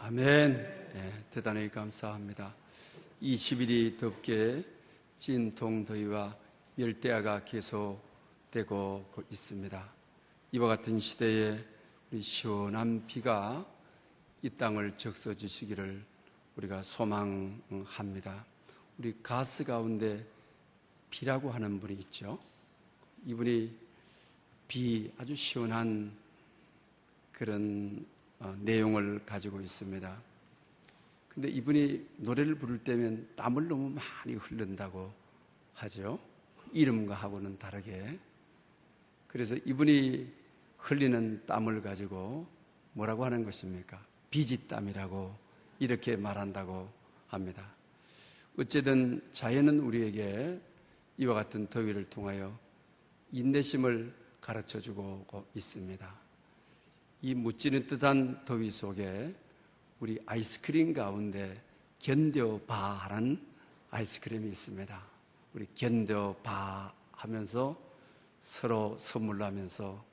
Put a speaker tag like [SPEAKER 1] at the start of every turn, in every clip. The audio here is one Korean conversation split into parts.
[SPEAKER 1] 아멘. 대단히 감사합니다. 20일이 덥게 찐통더위와 열대야가 계속되고 있습니다. 이와 같은 시대에 우리 시원한 비가 이 땅을 적셔주시기를 우리가 소망합니다. 우리 가스 가운데 비라고 하는 분이 있죠. 이분이 비 아주 시원한 그런 내용을 가지고 있습니다. 근데 이분이 노래를 부를 때면 땀을 너무 많이 흐른다고 하죠. 이름과 하고는 다르게. 그래서 이분이 흘리는 땀을 가지고 뭐라고 하는 것입니까? 비지땀이라고 이렇게 말한다고 합니다. 어쨌든 자연은 우리에게 이와 같은 더위를 통하여 인내심을 가르쳐주고 있습니다. 이 무찌는 듯한 더위 속에 우리 아이스크림 가운데 견뎌봐라는 아이스크림이 있습니다. 우리 견뎌봐 하면서 서로 선물로 하면서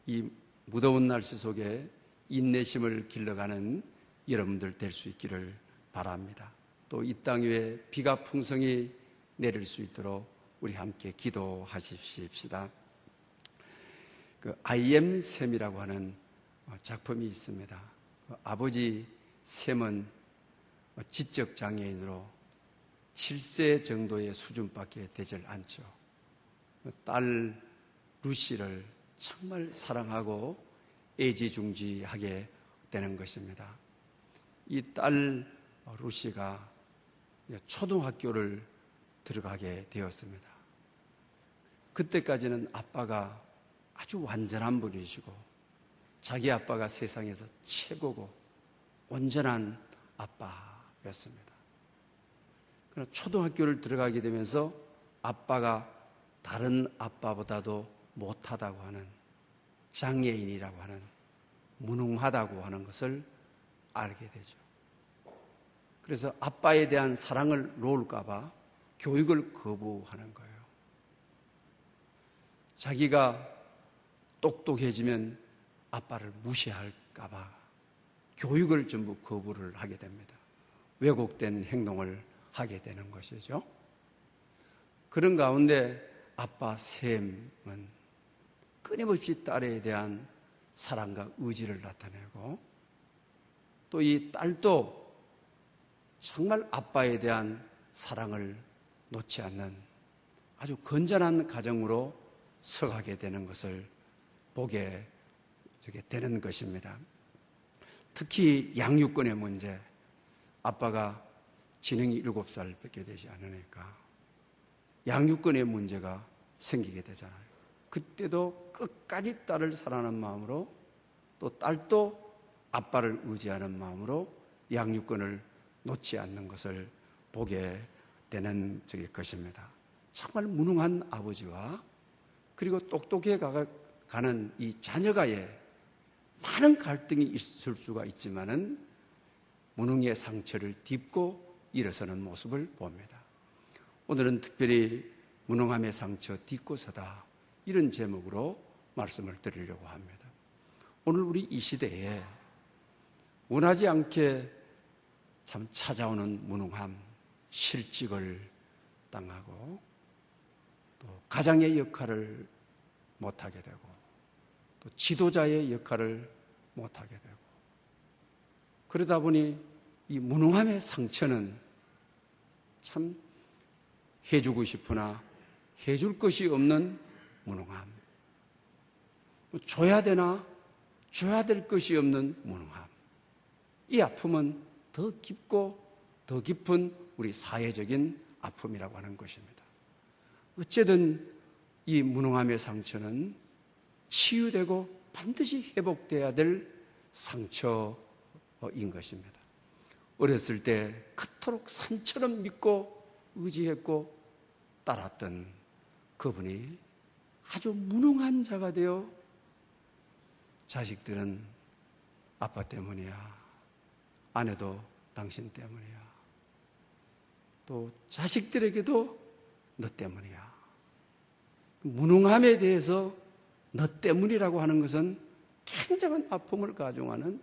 [SPEAKER 1] 이 무더운 날씨 속에 인내심을 길러가는 여러분들 될 수 있기를 바랍니다. 또 이 땅 위에 비가 풍성히 내릴 수 있도록 우리 함께 기도하십시다. I am 샘이라고 하는 작품이 있습니다. 아버지 샘은 지적 장애인으로 7세 정도의 수준밖에 되질 않죠. 딸 루시를 정말 사랑하고 애지중지하게 되는 것입니다. 이 딸 루시가 초등학교를 들어가게 되었습니다. 그때까지는 아빠가 아주 완전한 분이시고 자기 아빠가 세상에서 최고고 온전한 아빠였습니다. 그러나 초등학교를 들어가게 되면서 아빠가 다른 아빠보다도 못하다고 하는 장애인이라고 하는 무능하다고 하는 것을 알게 되죠. 그래서 아빠에 대한 사랑을 놓을까 봐 교육을 거부하는 거예요. 자기가 똑똑해지면 아빠를 무시할까 봐 교육을 전부 거부를 하게 됩니다. 왜곡된 행동을 하게 되는 것이죠. 그런 가운데 아빠 샘은 끊임없이 딸에 대한 사랑과 의지를 나타내고 또 이 딸도 정말 아빠에 대한 사랑을 놓지 않는 아주 건전한 가정으로 서가게 되는 것을 보게 되는 것입니다. 특히 양육권의 문제, 아빠가 지능이 7살밖에 되지 않으니까 양육권의 문제가 생기게 되잖아요. 그때도 끝까지 딸을 사랑하는 마음으로 또 딸도 아빠를 의지하는 마음으로 양육권을 놓지 않는 것을 보게 되는 것입니다. 정말 무능한 아버지와 그리고 똑똑해 가는 이 자녀가의 많은 갈등이 있을 수가 있지만은 무능의 상처를 딛고 일어서는 모습을 봅니다. 오늘은 특별히 무능함의 상처 딛고 서다 이런 제목으로 말씀을 드리려고 합니다. 오늘 우리 이 시대에 원하지 않게 참 찾아오는 무능함, 실직을 당하고 또 가장의 역할을 못하게 되고 또 지도자의 역할을 못하게 되고 그러다 보니 이 무능함의 상처는 참 해주고 싶으나 해줄 것이 없는 무능함, 줘야 되나 줘야 될 것이 없는 무능함, 이 아픔은 더 깊고 더 깊은 우리 사회적인 아픔이라고 하는 것입니다. 어쨌든 이 무능함의 상처는 치유되고 반드시 회복돼야 될 상처인 것입니다. 어렸을 때 그토록 산처럼 믿고 의지했고 따랐던 그분이 아주 무능한 자가 되어 자식들은 아빠 때문이야, 아내도 당신 때문이야, 또 자식들에게도 너 때문이야. 무능함에 대해서 너 때문이라고 하는 것은 굉장한 아픔을 가중하는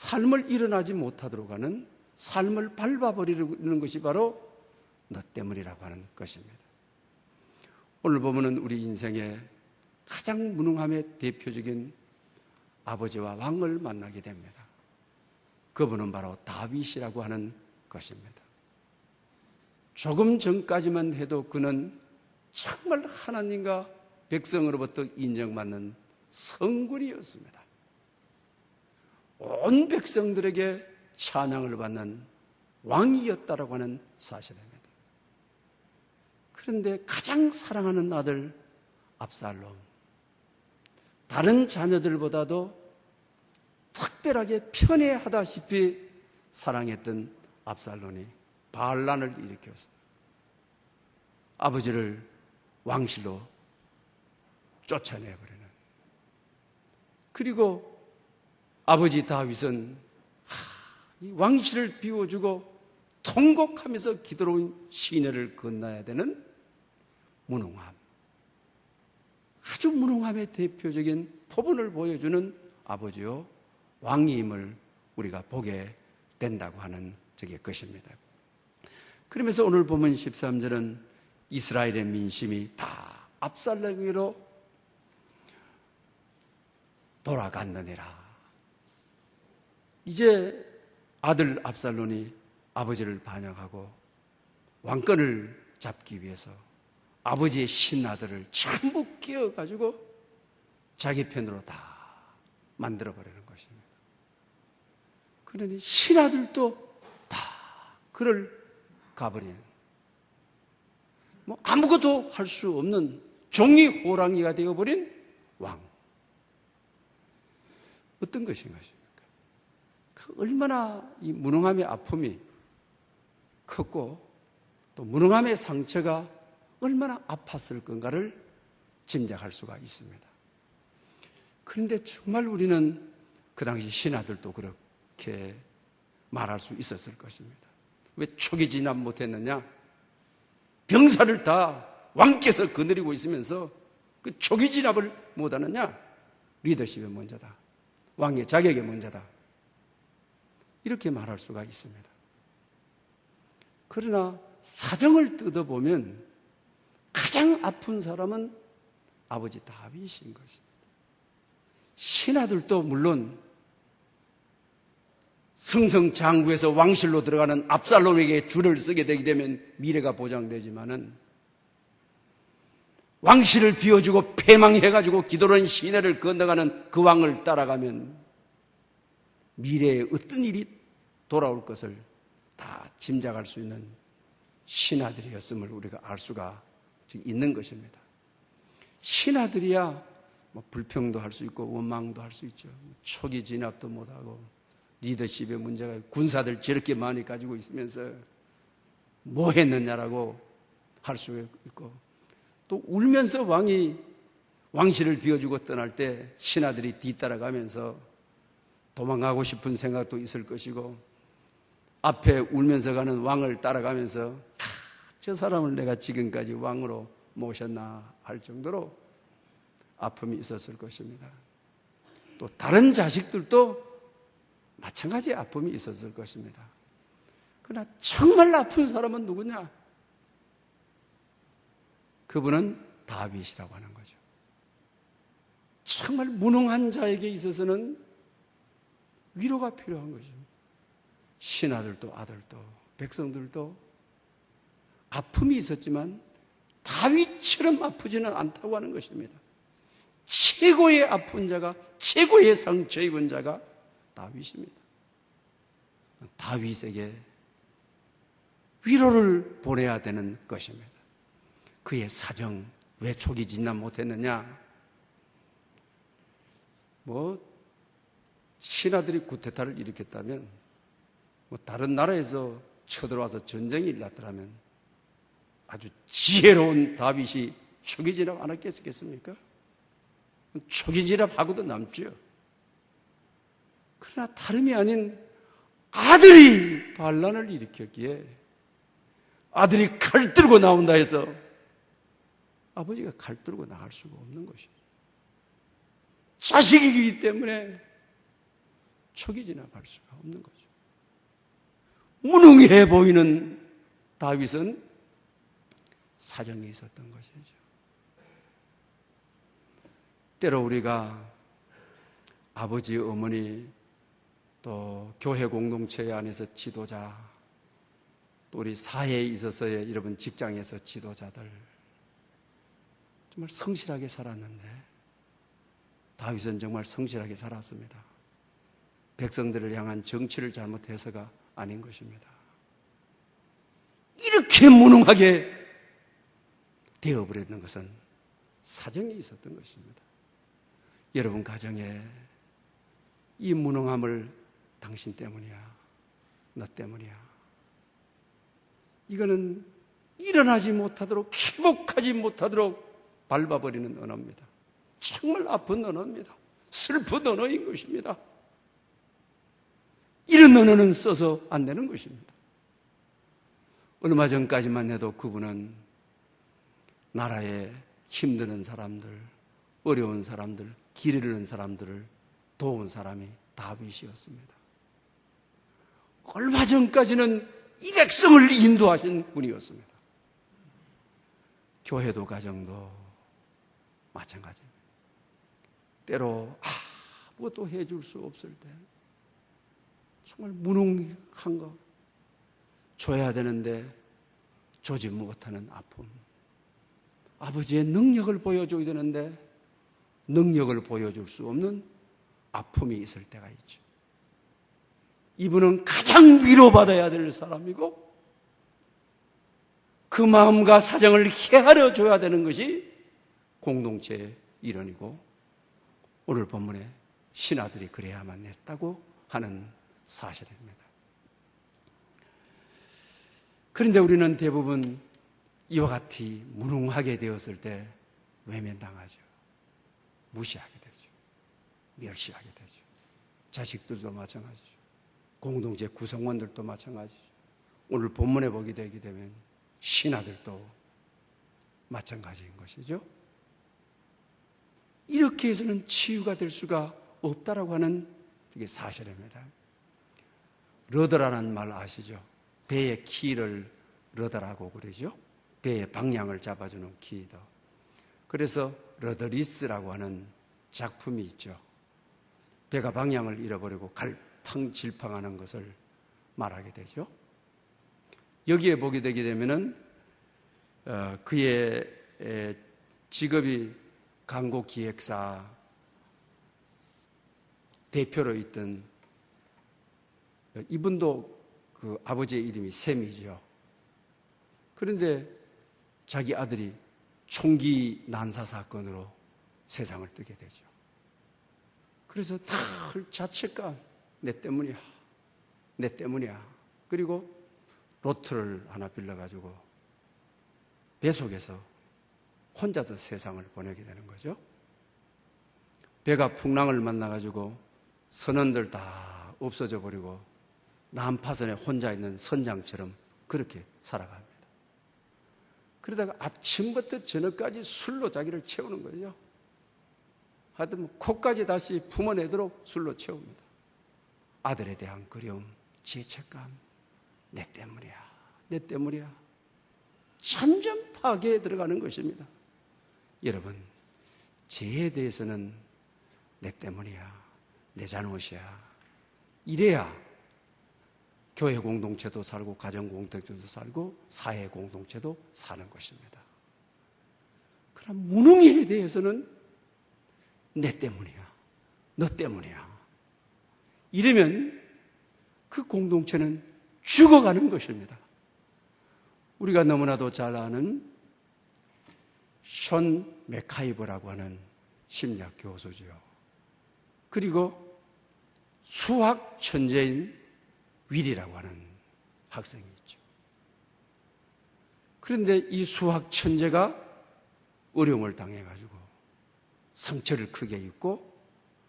[SPEAKER 1] 삶을 일어나지 못하도록 하는, 삶을 밟아버리는 것이 바로 너 때문이라고 하는 것입니다. 오늘 보면은 우리 인생의 가장 무능함의 대표적인 아버지와 왕을 만나게 됩니다. 그분은 바로 다윗이라고 하는 것입니다. 조금 전까지만 해도 그는 정말 하나님과 백성으로부터 인정받는 성군이었습니다. 온 백성들에게 찬양을 받는 왕이었다라고 하는 사실입니다. 그런데 가장 사랑하는 아들 압살롬, 다른 자녀들보다도 특별하게 편애하다시피 사랑했던 압살롬이 반란을 일으켰습니다. 아버지를 왕실로 쫓아내버리는. 그리고 아버지 다윗은 이 왕실을 비워주고 통곡하면서 기도로운 시내를 건너야 되는 무능함, 아주 무능함의 대표적인 포본을 보여주는 아버지요 왕임을 우리가 보게 된다고 하는 것입니다. 그러면서 오늘 보면 13절은 이스라엘의 민심이 다 압살롬에게로 돌아갔느니라. 이제 아들 압살롬이 아버지를 반역하고 왕권을 잡기 위해서 아버지의 신하들을 전부 끼워가지고 자기 편으로 다 만들어버리는 것입니다. 그러니 신하들도 다 그를 가버리는, 아무것도 할 수 없는 종이 호랑이가 되어버린 왕. 어떤 것인 것입니까? 얼마나 이 무능함의 아픔이 컸고 또 무능함의 상처가 얼마나 아팠을 건가를 짐작할 수가 있습니다. 그런데 정말 우리는 그 당시 신하들도 그렇게 말할 수 있었을 것입니다. 왜 촉이 진압 못했느냐? 병사를 다 왕께서 거느리고 있으면서 그 촉이 진압을 못하느냐? 리더십의 문제다. 왕의 자격의 문제다. 이렇게 말할 수가 있습니다. 그러나 사정을 뜯어보면 가장 아픈 사람은 아버지 다윗인 것입니다. 신하들도 물론 승승장구해서 왕실로 들어가는 압살롬에게 줄을 서게 되게 되면 미래가 보장되지만은 왕실을 비워주고 패망해가지고 기도로운 시내를 건너가는 그 왕을 따라가면 미래에 어떤 일이 돌아올 것을 다 짐작할 수 있는 신하들이었음을 우리가 알 수가 있는 것입니다. 신하들이야 불평도 할 수 있고 원망도 할 수 있죠. 초기 진압도 못하고 리더십의 문제가, 군사들 저렇게 많이 가지고 있으면서 뭐 했느냐라고 할 수 있고, 또 울면서 왕이 왕실을 비워주고 떠날 때 신하들이 뒤따라가면서 도망가고 싶은 생각도 있을 것이고, 앞에 울면서 가는 왕을 따라가면서 저 사람을 내가 지금까지 왕으로 모셨나 할 정도로 아픔이 있었을 것입니다. 또 다른 자식들도 마찬가지의 아픔이 있었을 것입니다. 그러나 정말 아픈 사람은 누구냐? 그분은 다윗이라고 하는 거죠. 정말 무능한 자에게 있어서는 위로가 필요한 것입니다. 신하들도 아들도 백성들도 아픔이 있었지만 다윗처럼 아프지는 않다고 하는 것입니다. 최고의 아픈 자가, 최고의 상처 입은 자가 다윗입니다. 다윗에게 위로를 보내야 되는 것입니다. 그의 사정, 왜 촉이 진압 못했느냐? 신하들이 쿠데타를 일으켰다면, 다른 나라에서 쳐들어와서 전쟁이 일어났더라면 아주 지혜로운 다윗이 촉이 진압 안 했겠습니까? 촉이 진압하고도 남죠. 그러나 다름이 아닌 아들이 반란을 일으켰기에 아들이 칼 들고 나온다 해서 아버지가 칼 들고 나갈 수가 없는 것이죠. 자식이기 때문에 촉이 지나갈 수가 없는 거죠. 무능해 보이는 다윗은 사정이 있었던 것이죠. 때로 우리가 아버지, 어머니, 또 교회 공동체 안에서 지도자, 또 우리 사회에 있어서의 여러분 직장에서 지도자들 정말 성실하게 살았는데 다윗은 정말 성실하게 살았습니다. 백성들을 향한 정치를 잘못해서가 아닌 것입니다. 이렇게 무능하게 되어버렸는 것은 사정이 있었던 것입니다. 여러분 가정에 이 무능함을 당신 때문이야, 너 때문이야. 이거는 일어나지 못하도록, 회복하지 못하도록 밟아버리는 언어입니다. 정말 아픈 언어입니다. 슬픈 언어인 것입니다. 이런 언어는 써서 안 되는 것입니다. 얼마 전까지만 해도 그분은 나라에 힘드는 사람들, 어려운 사람들, 길 잃는 사람들을 도운 사람이 다윗이었습니다. 얼마 전까지는 이 백성을 인도하신 분이었습니다. 교회도 가정도 마찬가지입니다. 때로 아무것도 해줄 수 없을 때 정말 무능한 거, 줘야 되는데 주지 못하는 아픔, 아버지의 능력을 보여줘야 되는데 능력을 보여줄 수 없는 아픔이 있을 때가 있죠. 이분은 가장 위로받아야 될 사람이고 그 마음과 사정을 헤아려 줘야 되는 것이 공동체의 일원이고 오늘 본문에 신하들이 그래야만 했다고 하는 사실입니다. 그런데 우리는 대부분 이와 같이 무능하게 되었을 때 외면당하죠. 무시하게 되죠. 멸시하게 되죠. 자식들도 마찬가지죠. 공동체 구성원들도 마찬가지죠. 오늘 본문에 보게 되게 되면 신하들도 마찬가지인 것이죠. 이렇게 해서는 치유가 될 수가 없다라고 하는 그게 사실입니다. 러더라는 말 아시죠? 배의 키를 러더라고 그러죠. 배의 방향을 잡아주는 키더. 그래서 러더리스라고 하는 작품이 있죠. 배가 방향을 잃어버리고 갈팡질팡하는 것을 말하게 되죠. 여기에 보게 되게 되면은 그의 직업이 광고기획사 대표로 있던 이분도 그 아버지의 이름이 셈이죠. 그런데 자기 아들이 총기 난사 사건으로 세상을 뜨게 되죠. 그래서 늘 자책감, 내 때문이야, 내 때문이야. 그리고 로트를 하나 빌려가지고 배속에서 혼자서 세상을 보내게 되는 거죠. 배가 풍랑을 만나가지고 선원들 다 없어져 버리고 난파선에 혼자 있는 선장처럼 그렇게 살아갑니다. 그러다가 아침부터 저녁까지 술로 자기를 채우는 거죠. 하여튼 코까지 다시 품어내도록 술로 채웁니다. 아들에 대한 그리움, 죄책감, 내 때문이야, 내 때문이야. 점점 파괴에 들어가는 것입니다. 여러분, 죄에 대해서는 내 때문이야, 내 잘못이야. 이래야 교회 공동체도 살고 가정 공동체도 살고 사회 공동체도 사는 것입니다. 그럼 무능에 대해서는 내 때문이야, 너 때문이야. 이러면 그 공동체는 죽어가는 것입니다. 우리가 너무나도 잘 아는 션 맥카이버라고 하는 심리학 교수죠. 그리고 수학 천재인 윌이라고 하는 학생이 있죠. 그런데 이 수학 천재가 어려움을 당해가지고 상처를 크게 입고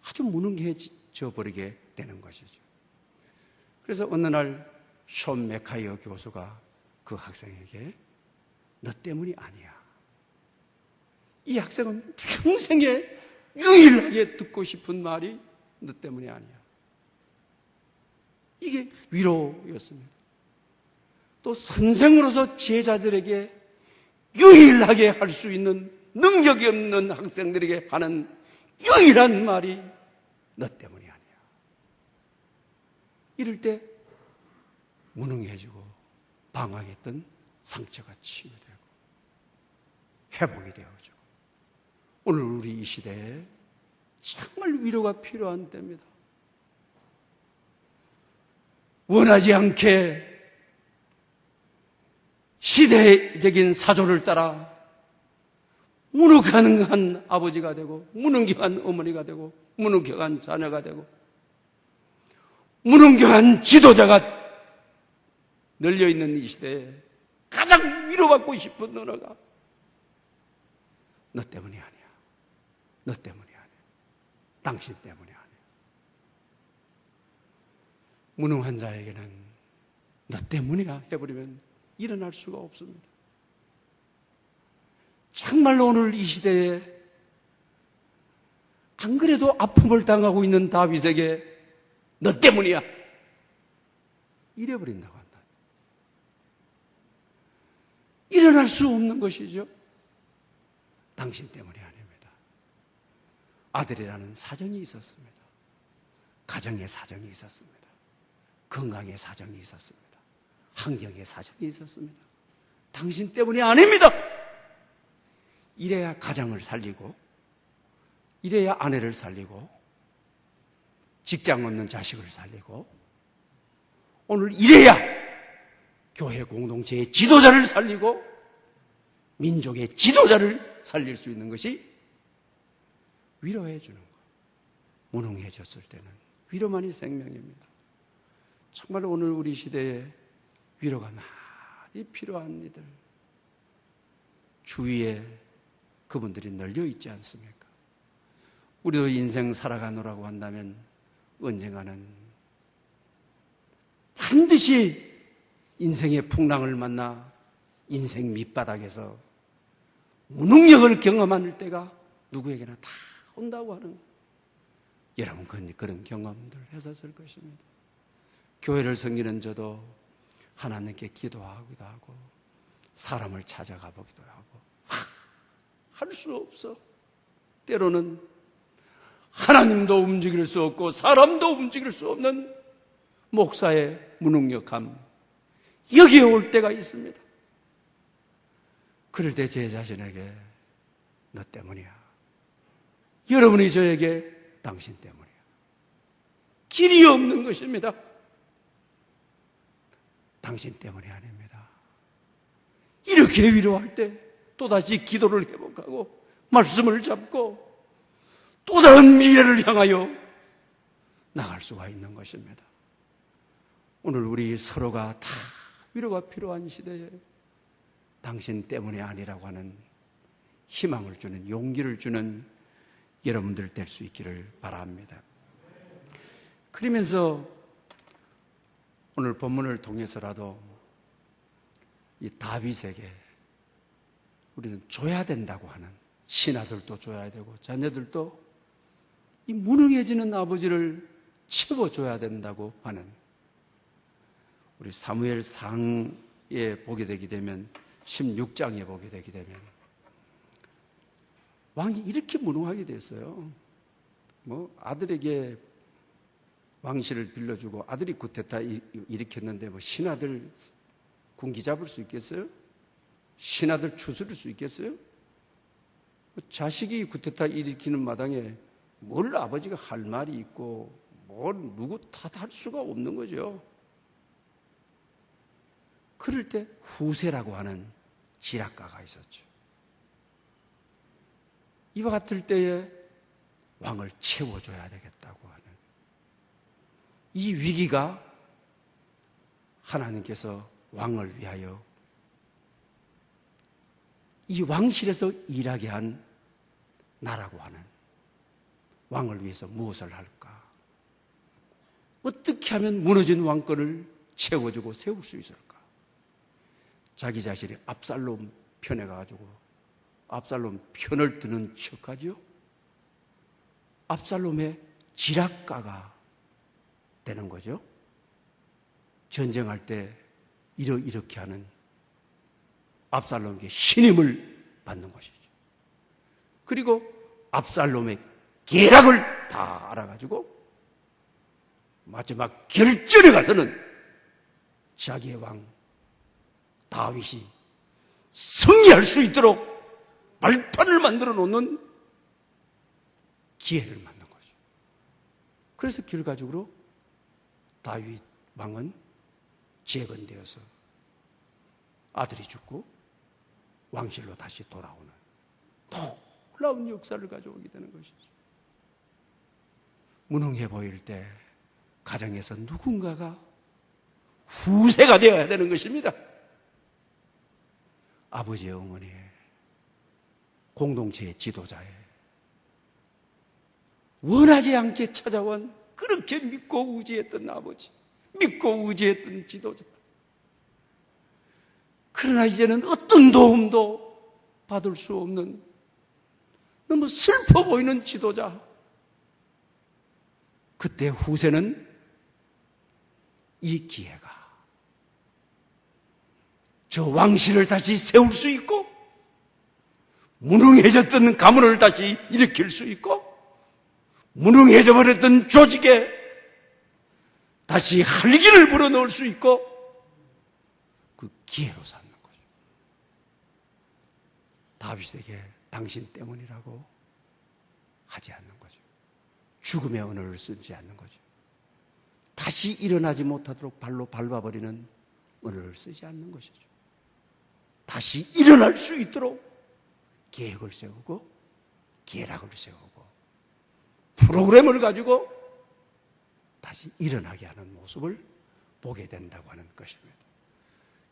[SPEAKER 1] 아주 무능해져 버리게 되는 것이죠. 그래서 어느 날 션 맥카이어 교수가 그 학생에게 너 때문이 아니야. 이 학생은 평생에 유일하게 듣고 싶은 말이 너 때문이 아니야. 이게 위로였습니다. 또 선생으로서 제자들에게 유일하게 할 수 있는 능력이 없는 학생들에게 하는 유일한 말이 너 때문이 아니야. 이럴 때 무능해지고 방황했던 상처가 치유되고 회복이 되어지고 오늘 우리 이 시대에 정말 위로가 필요한 때입니다. 원하지 않게 시대적인 사조를 따라 무능한 아버지가 되고 무능한 어머니가 되고 무능한 자녀가 되고 무능한 지도자가 널려있는 이 시대에 가장 위로받고 싶은 언어가 너 때문이 아니야. 너 때문이 아니야. 당신 때문이 아니야. 무능한 자에게는 너 때문이야 해버리면 일어날 수가 없습니다. 정말로 오늘 이 시대에 안 그래도 아픔을 당하고 있는 다윗에게 너 때문이야 이래버린다고 한다. 일어날 수 없는 것이죠. 당신 때문이 아닙니다. 아들이라는 사정이 있었습니다. 가정의 사정이 있었습니다. 건강의 사정이 있었습니다. 환경의 사정이 있었습니다. 당신 때문이 아닙니다. 이래야 가정을 살리고 이래야 아내를 살리고 직장 없는 자식을 살리고 오늘 이래야 교회 공동체의 지도자를 살리고 민족의 지도자를 살릴 수 있는 것이 위로해 주는 것. 무능해졌을 때는 위로만이 생명입니다. 정말 오늘 우리 시대에 위로가 많이 필요한 이들 주위에 그분들이 널려 있지 않습니까? 우리도 인생 살아가노라고 한다면 언젠가는 반드시 인생의 풍랑을 만나 인생 밑바닥에서 무능력을 경험할 때가 누구에게나 다 온다고 하는 거예요. 여러분 그런 경험들 했었을 것입니다. 교회를 섬기는 저도 하나님께 기도하기도 하고 사람을 찾아가 보기도 하고 할 수 없어. 때로는 하나님도 움직일 수 없고 사람도 움직일 수 없는 목사의 무능력함 여기에 올 때가 있습니다. 그럴 때 제 자신에게 너 때문이야. 여러분이 저에게 당신 때문이야. 길이 없는 것입니다. 당신 때문이 아닙니다. 이렇게 위로할 때 또다시 기도를 회복하고 말씀을 잡고 또 다른 미래를 향하여 나갈 수가 있는 것입니다. 오늘 우리 서로가 다 위로가 필요한 시대에 당신 때문이 아니라고 하는 희망을 주는 용기를 주는 여러분들 될 수 있기를 바랍니다. 그러면서 오늘 본문을 통해서라도 이 다윗에게 우리는 줘야 된다고 하는 신하들도 줘야 되고 자녀들도 이 무능해지는 아버지를 채워줘야 된다고 하는 우리 사무엘상에 보게 되게 되면 16장에 보게 되게 되면 왕이 이렇게 무능하게 됐어요. 아들에게 왕실을 빌려주고 아들이 쿠데타 일으켰는데 신하들 군기 잡을 수 있겠어요? 신하들 추스릴 수 있겠어요? 자식이 쿠데타 일으키는 마당에 뭘 아버지가 할 말이 있고 뭘 누구 탓할 수가 없는 거죠. 그럴 때 후세라고 하는 지략가가 있었죠. 이와 같을 때에 왕을 채워줘야 되겠다고 하는 이 위기가 하나님께서 왕을 위하여 이 왕실에서 일하게 한 나라고 하는 왕을 위해서 무엇을 할까? 어떻게 하면 무너진 왕권을 채워주고 세울 수 있을까? 자기 자신이 압살롬 편에 가가지고 압살롬 편을 드는 척하죠. 압살롬의 지략가가 되는 거죠. 전쟁할 때 이렇게 하는 압살롬에게 신임을 받는 것이죠. 그리고 압살롬의 계략을 다 알아가지고 마지막 결전에 가서는 자기의 왕 다윗이 승리할 수 있도록 발판을 만들어 놓는 기회를 만든 거죠. 그래서 결과적으로 다윗 왕은 재건되어서 아들이 죽고 왕실로 다시 돌아오는 놀라운 역사를 가져오게 되는 것이죠. 무능해 보일 때 가정에서 누군가가 후세가 되어야 되는 것입니다. 아버지의 어머니의 공동체의 지도자의 원하지 않게 찾아온 그렇게 믿고 의지했던 아버지, 믿고 의지했던 지도자. 그러나 이제는 어떤 도움도 받을 수 없는 너무 슬퍼 보이는 지도자. 그때 후세는 이 기회가 저 왕실을 다시 세울 수 있고 무능해졌던 가문을 다시 일으킬 수 있고 무능해져 버렸던 조직에 다시 활기를 불어넣을 수 있고 그 기회로 삼는 거죠. 다윗에게 당신 때문이라고 하지 않는 거죠. 죽음의 언어를 쓰지 않는 거죠. 다시 일어나지 못하도록 발로 밟아버리는 언어를 쓰지 않는 것이죠. 다시 일어날 수 있도록 계획을 세우고 계략을 세우고 프로그램을 가지고 다시 일어나게 하는 모습을 보게 된다고 하는 것입니다.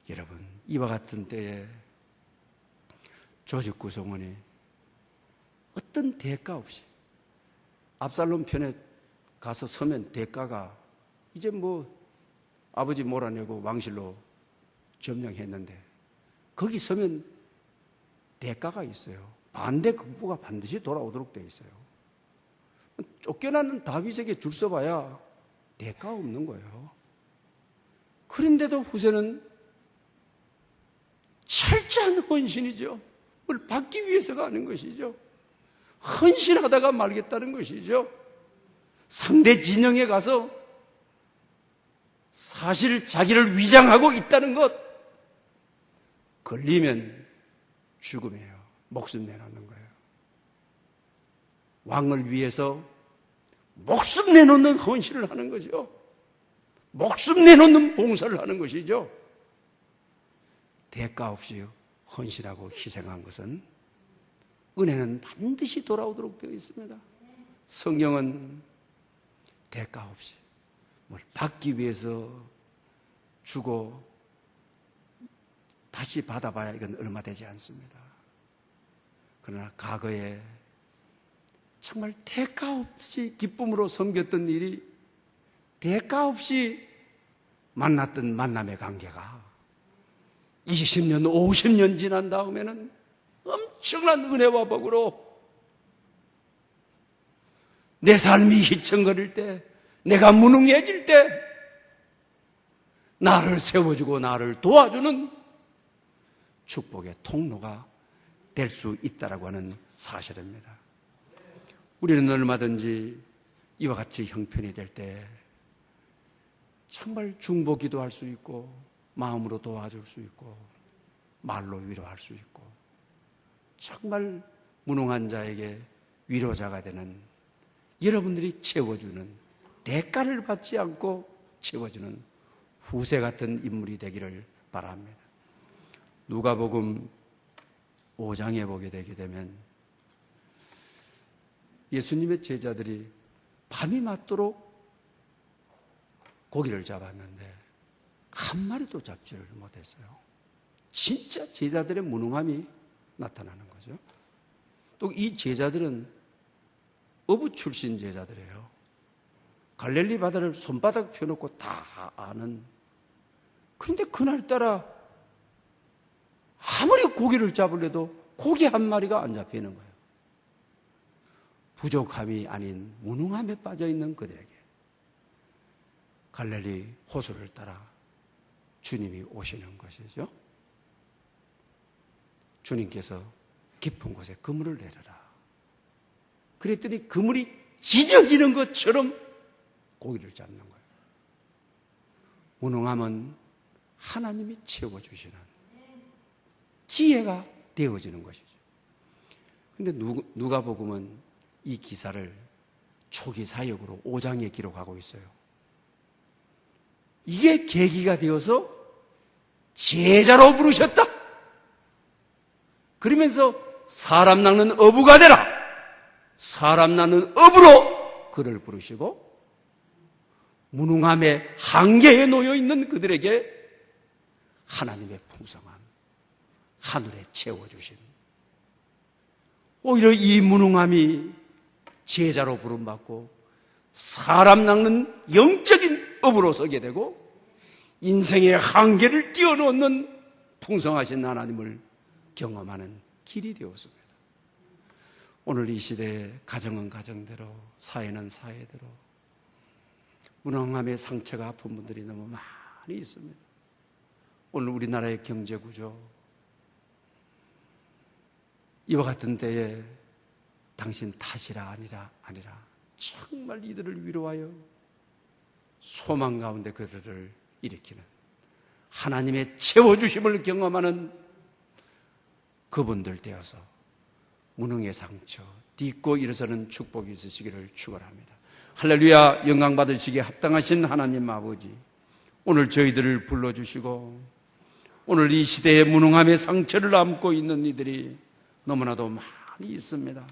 [SPEAKER 1] 여러분, 이와 같은 때에 조직 구성원이 어떤 대가 없이 압살롬 편에 가서 서면 대가가 이제 아버지 몰아내고 왕실로 점령했는데 거기 서면 대가가 있어요. 반대 극부가 반드시 돌아오도록 돼 있어요. 쫓겨나는 다윗에게 줄 서봐야 대가 없는 거예요. 그런데도 후세는 철저한 헌신이죠. 뭘 받기 위해서가 아닌 것이죠. 헌신하다가 말겠다는 것이죠. 상대 진영에 가서 사실 자기를 위장하고 있다는 것, 걸리면 죽음이에요. 목숨 내놓는 거예요. 왕을 위해서 목숨 내놓는 헌신을 하는 거죠. 목숨 내놓는 봉사를 하는 것이죠. 대가 없이 헌신하고 희생한 것은 은혜는 반드시 돌아오도록 되어 있습니다. 성경은 대가 없이 뭘 받기 위해서 주고 다시 받아봐야 이건 얼마 되지 않습니다. 그러나 과거에 정말 대가 없이 기쁨으로 섬겼던 일이 대가 없이 만났던 만남의 관계가 20년, 50년 지난 다음에는 엄청난 은혜와 복으로 내 삶이 휘청거릴 때, 내가 무능해질 때 나를 세워주고 나를 도와주는 축복의 통로가 될 수 있다라고 하는 사실입니다. 우리는 얼마든지 이와 같이 형편이 될 때 정말 중보 기도할 수 있고 마음으로 도와줄 수 있고 말로 위로할 수 있고 정말 무능한 자에게 위로자가 되는 여러분들이 채워주는 대가를 받지 않고 채워주는 후세 같은 인물이 되기를 바랍니다. 누가복음 5장에 보게 되게 되면 예수님의 제자들이 밤이 맞도록 고기를 잡았는데 한 마리도 잡지를 못했어요. 진짜 제자들의 무능함이 나타나는 거죠. 또 이 제자들은 어부 출신 제자들이에요. 갈릴리 바다를 손바닥 펴놓고 다 아는. 그런데 그날따라 아무리 고기를 잡으려도 고기 한 마리가 안 잡히는 거예요. 부족함이 아닌 무능함에 빠져있는 그들에게 갈릴리 호수를 따라 주님이 오시는 것이죠. 주님께서 깊은 곳에 그물을 내려라. 그랬더니 그물이 찢어지는 것처럼 고기를 잡는 거예요. 무능함은 하나님이 채워주시는 기회가 되어지는 것이죠. 근데 누가복음은 이 기사를 초기 사역으로 5장에 기록하고 있어요. 이게 계기가 되어서 제자로 부르셨다. 그러면서 사람 낳는 어부가 되라. 사람 낳는 어부로 그를 부르시고 무능함의 한계에 놓여 있는 그들에게 하나님의 풍성함, 하늘에 채워주신, 오히려 이 무능함이 제자로 부름받고 사람 낚는 영적인 업으로 서게 되고 인생의 한계를 뛰어넘는 풍성하신 하나님을 경험하는 길이 되었습니다. 오늘 이 시대에 가정은 가정대로, 사회는 사회대로 무능함의 상처가 아픈 분들이 너무 많이 있습니다. 오늘 우리나라의 경제구조, 이와 같은 때에 당신 탓이라 아니라 정말 이들을 위로하여 소망 가운데 그들을 일으키는 하나님의 채워주심을 경험하는 그분들 되어서 무능의 상처 딛고 일어서는 축복이 있으시기를 축원합니다. 할렐루야. 영광 받으시기에 합당하신 하나님 아버지, 오늘 저희들을 불러주시고 오늘 이 시대의 무능함의 상처를 안고 있는 이들이 너무나도 많이 있습니다.